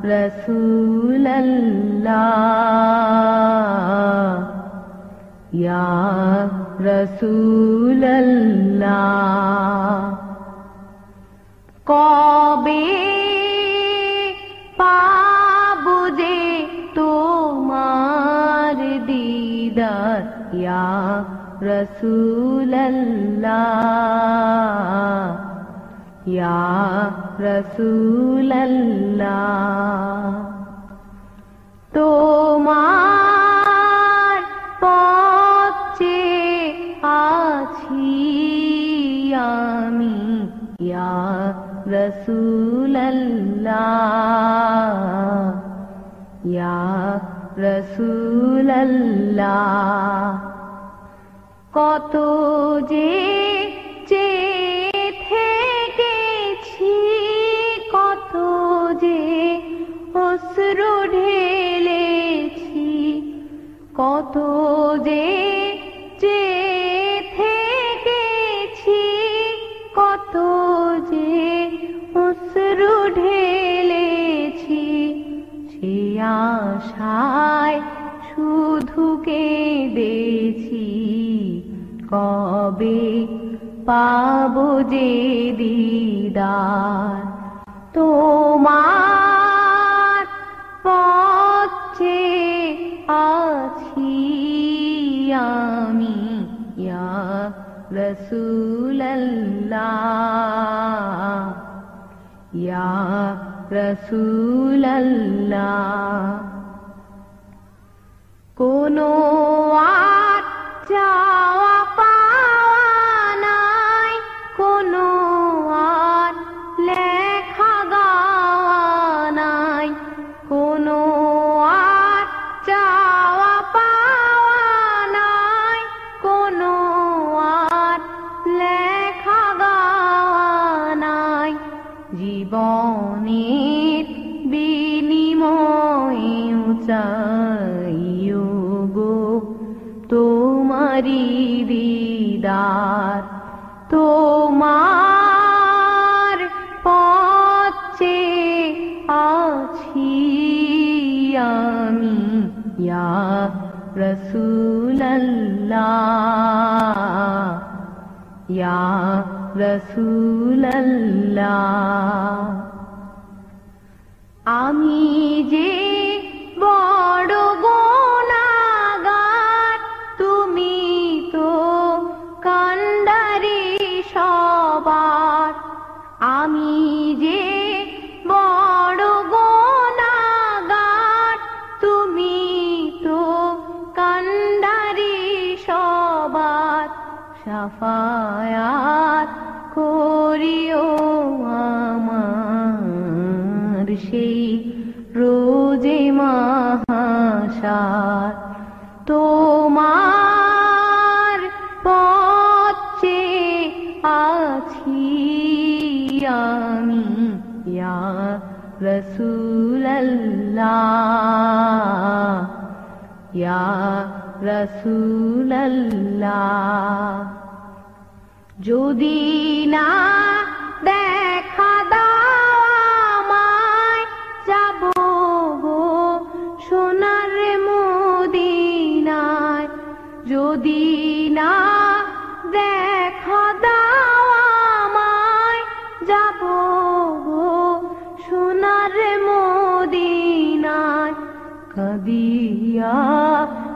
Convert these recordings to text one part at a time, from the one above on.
রসুল্লাহ ইয়া রসুল্লাহ কবে পাবো যে তোমার দিদার ইয়া রসুল্লাহ ইয়া রসুল্লাহ তোমার পথে আছি আমি ইয়া রসুল্লাহ ইয়া রসুল্লাহ কত যে থেকেছি কত যে অশ্রু ঢেলেছি কত যে থেকেছি কত যে অশ্রু ঢেলেছি সে আশায় শুধু কেঁদেছি কবে পাবো যে দিদার তোমার পথে আছি আমি ইয়া রসুল্লাহ ইয়া রসুল্লাহ কোনো আর চাওয়া পাওয়া নাই কোনো আর লেখা গাওয়া নাই কোনো আর চাওয়া পাওয়া নাই কোনো আর লেখা গাওয়া নাই জীবনের বিনিময়ে চাইও গো তোমারি দিদার তোমার পথে আছি আমি ইয়া রসুল্লাহ ইয়া রসুল্লাহ আমি যে বড় গুনাহগার তুমি তো কান্ডারি সবার আমি যে বড় গুনাহগার তুমি তো কান্ডারি সবার শাফায়াত করিও আমার সেই রোজে মাহাশার তোমার পথে আছি আমি ইয়া রসুল্লাহ ইয়া রসুল্লাহ যদি না দেখা দাও আমায় যাব গো সোনার মদিনায় যদি না দেখা দাও আমায় যাব গো সোনার মদিনায় কাঁদিয়া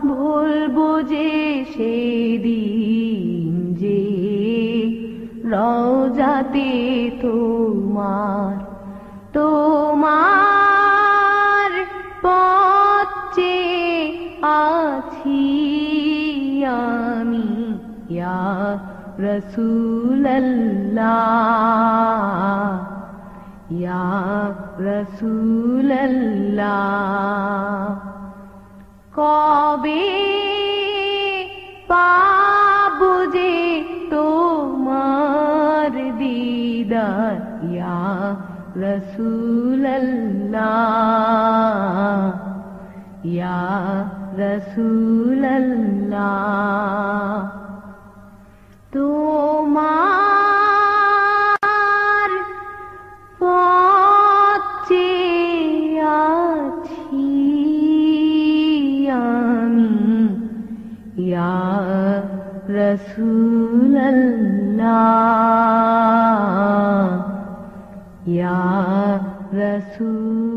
ভুলবো যে সেদিন যে রওজাতে তোমার তোমার পথে আছি আমি ইয়া রসুল্লাহ ইয়া রসুল্লাহ কবে পাবো যে তোমার দিদার ইয়া রসুল্লাহ ইয়া রসুল্লাহ তোমার পথে रसूलल्लाह या रसूल